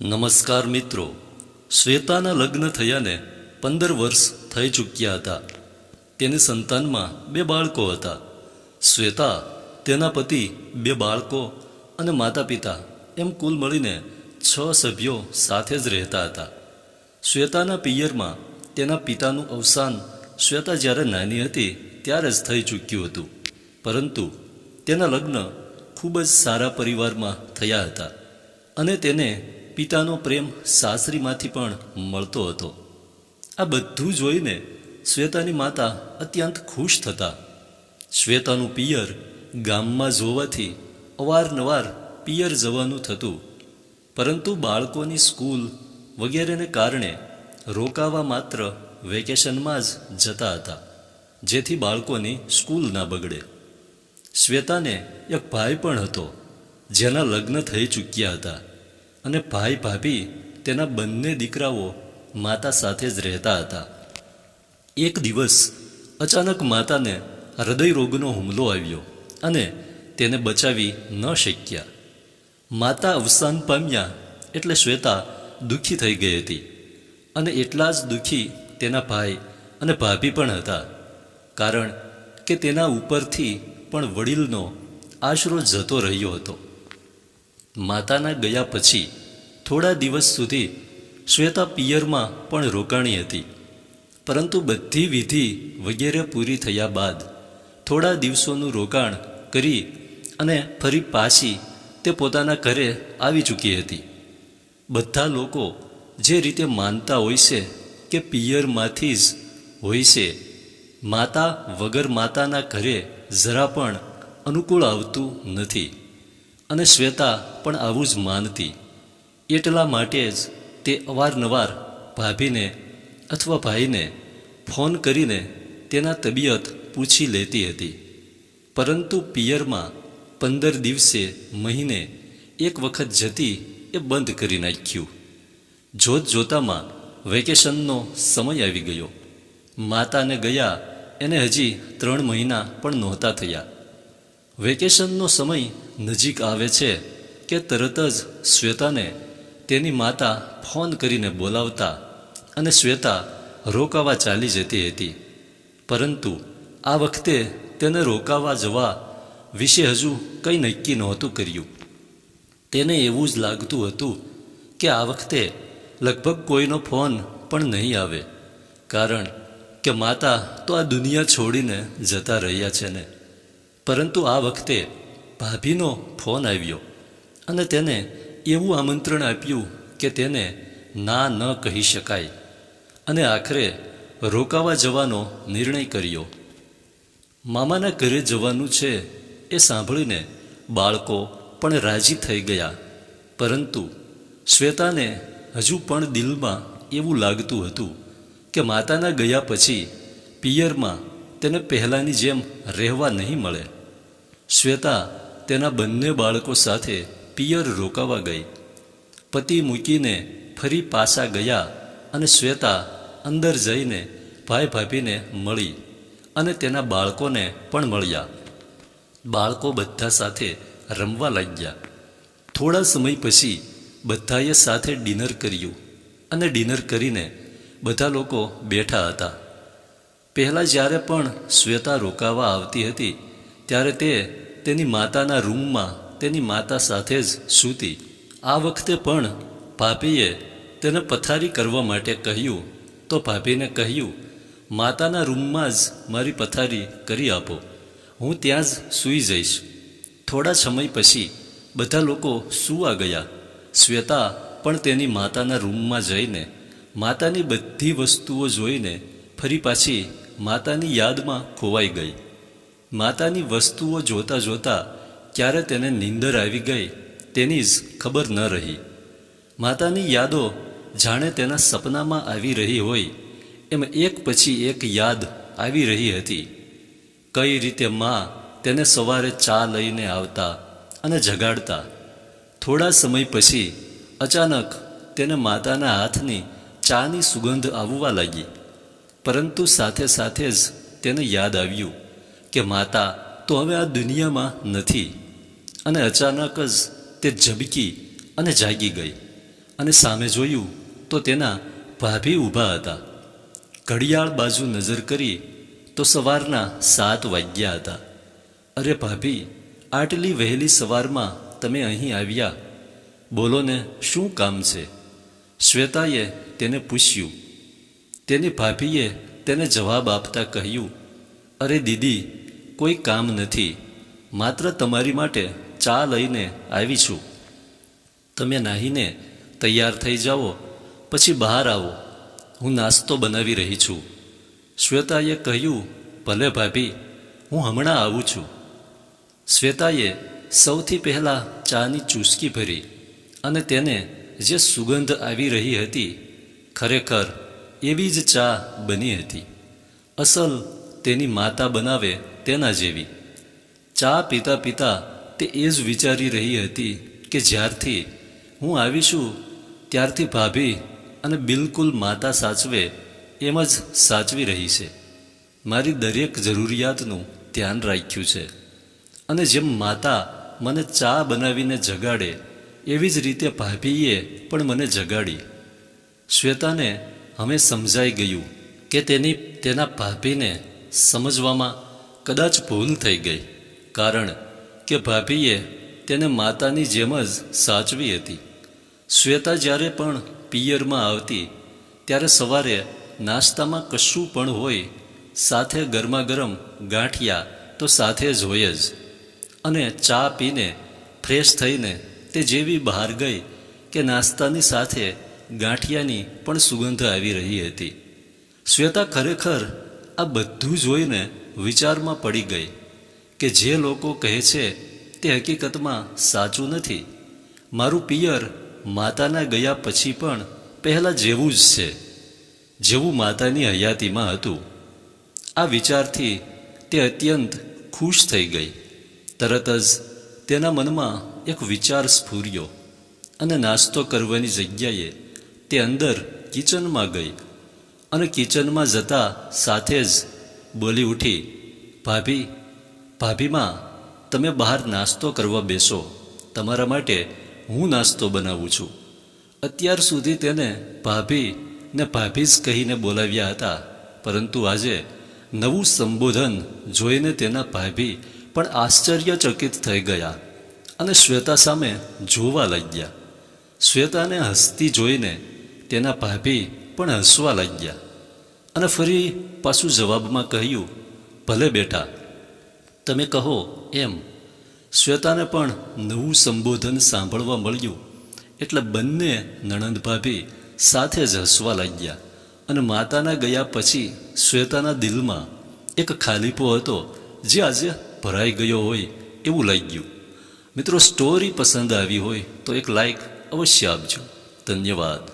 નમસ્કાર મિત્રો, શ્વેતાના લગ્ન થયાને 15 વર્ષ થઈ ચૂક્યા હતા. તેની સંતાનમાં 2 બાળકો હતા. શ્વેતા, તેના પતિ, 2 બાળકો અને માતા પિતા એમ કુલ મળીને 6 સભ્યો સાથે જ રહેતા હતા. શ્વેતાના પિયરમાં તેના પિતાનું અવસાન શ્વેતા જ્યારે નાની હતી ત્યારે જ થઈ ચૂક્યું હતું. પરંતુ તેના લગ્ન ખૂબ જ સારા પરિવારમાં થયા હતા અને તેને પિતાનો પ્રેમ સાસરીમાંથી પણ મળતો હતો. આ બધું જોઈને શ્વેતાની માતા અત્યંત ખુશ થતા. શ્વેતાનું પિયર ગામમાં જોવાથી અવારનવાર પિયર જવાનું થતું, પરંતુ બાળકોની સ્કૂલ વગેરેને કારણે રોકાવા માત્ર વેકેશનમાં જ જતા હતા, જેથી બાળકોની સ્કૂલ ના બગડે. શ્વેતાને એક ભાઈ પણ હતો, જેના લગ્ન થઈ ચૂક્યા હતા અને ભાઈ ભાભી તેના બંને દીકરાઓ માતા સાથે જ રહેતા હતા. એક દિવસ અચાનક માતાને હૃદય રોગનો હુમલો આવ્યો અને તેને બચાવી ન શક્યા. માતા અવસાન પામ્યા એટલે શ્વેતા દુઃખી થઈ ગઈ હતી અને એટલા જ દુઃખી તેના ભાઈ અને ભાભી પણ હતા, કારણ કે તેના ઉપરથી પણ વડીલનો આશરો જતો રહ્યો હતો. માતાના ગયા પછી થોડા દિવસ સુધી શ્વેતા પિયરમાં પણ રોકાણી હતી, પરંતુ બધી વિધિ વગેરે પૂરી થયા બાદ થોડા દિવસોનું રોકાણ કરી અને ફરી પાછી તે પોતાના ઘરે આવી ચૂકી હતી. બધા લોકો જે રીતે માનતા હોય છે કે પિયરમાંથી જ હોય છે, માતા વગર માતાના ઘરે જરા પણ અનુકૂળ આવતું નથી, અને શ્વેતા પણ આવું જ માનતી. એટલા માટે જ તે અવારનવાર ભાભીને અથવા ભાઈને ફોન કરીને તેના તબિયત પૂછી લેતી હતી. પરંતુ પિયરમાં 15 દિવસે મહિને એક વખત જતી એ બંધ કરી નાખ્યું. જોત જોતામાં વેકેશનનો સમય આવી ગયો. માતાને ગયા એને હજી 3 મહિના પણ નહોતા થયા. વેકેશનનો સમય નજીક આવે છે કે તરત જ શ્વેતાને તેની માતા ફોન કરીને બોલાવતા અને શ્વેતા રોકાવા ચાલી જતી હતી. પરંતુ આ વખતે તેને રોકાવા જવા વિશે હજુ કંઈ નક્કી નહોતું કર્યું. તેને એવું જ લાગતું હતું કે આ વખતે લગભગ કોઈનો ફોન પણ નહીં આવે, કારણ કે માતા તો આ દુનિયા છોડીને જતા રહ્યા છે ને. પરંતુ આ વખતે ભાભીનો ફોન આવ્યો અને તેને એવું આમંત્રણ આપ્યું કે તેને ના ન કહી શકાય, અને આખરે રોકાવા જવાનો નિર્ણય કર્યો. મામાના ઘરે જવાનું છે એ સાંભળીને બાળકો પણ રાજી થઈ ગયા, પરંતુ શ્વેતાને હજુ પણ દિલમાં એવું લાગતું હતું કે માતાના ગયા પછી પિયરમાં તેને પહેલાંની જેમ રહેવા નહીં મળે. શ્વેતા તેના બંને બાળકો સાથે પિયર રોકાવા ગઈ. પતિ મૂકીને ફરી પાછા ગયા અને શ્વેતા અંદર જઈને ભાઈ ભાભીને મળી અને તેના બાળકોને પણ મળ્યા. બાળકો બધા સાથે રમવા લાગ્યા. થોડા સમય પછી બધાએ સાથે ડિનર કર્યું અને ડિનર કરીને બધા લોકો બેઠા હતા. પહેલાં જ્યારે પણ શ્વેતા રોકાવા આવતી હતી ત્યારે તે તેની માતાના રૂમમાં તેની માતા સાથે જ સૂતી. આ વખતે પણ ભાભીએ તેને પથારી કરવા માટે કહ્યું તો ભાભીને કહ્યું, માતાના રૂમમાં જ મારી પથારી કરી આપો, હું ત્યાં જ સૂઈ જઈશ. થોડા સમય પછી બધા લોકો સૂવા ગયા. શ્વેતા પણ તેની માતાના રૂમમાં જઈને માતાની બધી વસ્તુઓ જોઈને ફરી પાછી માતાની યાદમાં ખોવાઈ ગઈ. માતાની વસ્તુઓ જોતાં જોતાં ક્યારે તેને નીંદર આવી ગઈ તેની જ ખબર ન રહી. માતાની યાદો જાણે તેના સપનામાં આવી રહી હોય એમ એક પછી એક યાદ આવી રહી હતી. કઈ રીતે મા તેને સવારે ચા લઈને આવતા અને જગાડતા. થોડા સમય પછી અચાનક તેને માતાના હાથની ચાની સુગંધ આવવા લાગી, પરંતુ સાથે સાથે જ તેને યાદ આવ્યું કે માતા તો હવે આ દુનિયામાં નથી, અને અચાનક જ તે ઝબકી અને જાગી ગઈ અને સામે જોયું તો તેના ભાભી ઊભા હતા. ઘડિયાળ બાજુ નજર કરી તો સવારના 7 વાગ્યા હતા. અરે ભાભી, આટલી વહેલી સવારમાં તમે અહીં આવ્યા? બોલો ને, શું કામ છે? શ્વેતાએ તેને પૂછ્યું. તેની ભાભીએ તેને જવાબ આપતા કહ્યું, અરે દીદી, કોઈ કામ નથી, માત્ર તમારી માટે ચા લઈને આવી છું. તમે નાહીને તૈયાર થઈ જાઓ, પછી બહાર આવો, હું નાસ્તો બનાવી રહી છું. શ્વેતાએ કહ્યું, ભલે ભાભી, હું હમણાં આવું છું. શ્વેતાએ સૌથી પહેલાં ચાની ચૂસકી ભરી અને તેને જે સુગંધ આવી રહી હતી, ખરેખર એવી જ ચા બની હતી. અસલ તેની માતા બનાવે તેના જેવી. ચા પીતા પીતા તે એ જ વિચારી રહી હતી કે જ્યારથી હું આવી છું ત્યારથી ભાભી અને બિલકુલ માતા સાચવે એમ જ સાચવી રહી છે. મારી દરેક જરૂરિયાતનું ધ્યાન રાખ્યું છે. અને જેમ માતા મને ચા બનાવીને જગાડે એવી જ રીતે ભાભીએ પણ મને જગાડી. શ્વેતાને હવે સમજાઈ ગયું કે તેના ભાભીને સમજવામાં કદાચ ભૂલ થઈ ગઈ, કારણ કે ભાભીએ તેને માતાની જેમ જ સાચવી હતી. શ્વેતા જ્યારે પણ પિયરમાં આવતી ત્યારે સવારે નાસ્તામાં કશું પણ હોય, સાથે ગરમા ગરમ ગાંઠિયા તો સાથે જ હોય જ. અને ચા પીને ફ્રેશ થઈને તે જેવી બહાર ગઈ કે નાસ્તાની સાથે ગાંઠિયાની પણ સુગંધ આવી રહી હતી. શ્વેતા ખરેખર આ બધું જોઈને વિચારમાં પડી ગઈ કે જે લોકો કહે છે તે હકીકતમાં સાચું નથી. મારું પિયર માતાના ગયા પછી પણ પહેલાં જેવું જ છે, જેવું માતાની હયાતીમાં હતું. આ વિચારથી તે અત્યંત ખુશ થઈ ગઈ. તરત જ તેના મનમાં એક વિચાર સ્ફૂર્યો અને નાસ્તો કરવાની જગ્યાએ તે અંદર કિચનમાં ગઈ અને કિચનમાં જતાં સાથે જ બોલી ઉઠી, ભાભીમાં, તમે બહાર નાસ્તો કરવા બેસો, તમારા માટે હું નાસ્તો બનાવું છું. અત્યાર સુધી તેને ભાભી જ કહીને બોલાવ્યા હતા, પરંતુ આજે નવું સંબોધન જોઈને તેના ભાભી પણ આશ્ચર્યચકિત થઈ ગયા અને શ્વેતા સામે જોવા લાગ્યા. શ્વેતાને હસતી જોઈને તેના ભાભી પણ હસવા લાગ્યા અને ફરી પાછું જવાબમાં કહ્યું, ભલે બેટા, તમે કહો એમ. શ્વેતાને પણ નવું સંબોધન સાંભળવા મળ્યું એટલે બંને નણંદ ભાભી સાથે જ હસવા લાગ્યા અને માતાના ગયા પછી શ્વેતાના દિલમાં એક ખાલીપો હતો જે આજે ભરાઈ ગયો હોય એવું લાગ્યું. મિત્રો, સ્ટોરી પસંદ આવી હોય તો એક લાઈક અવશ્ય આપજો. ધન્યવાદ.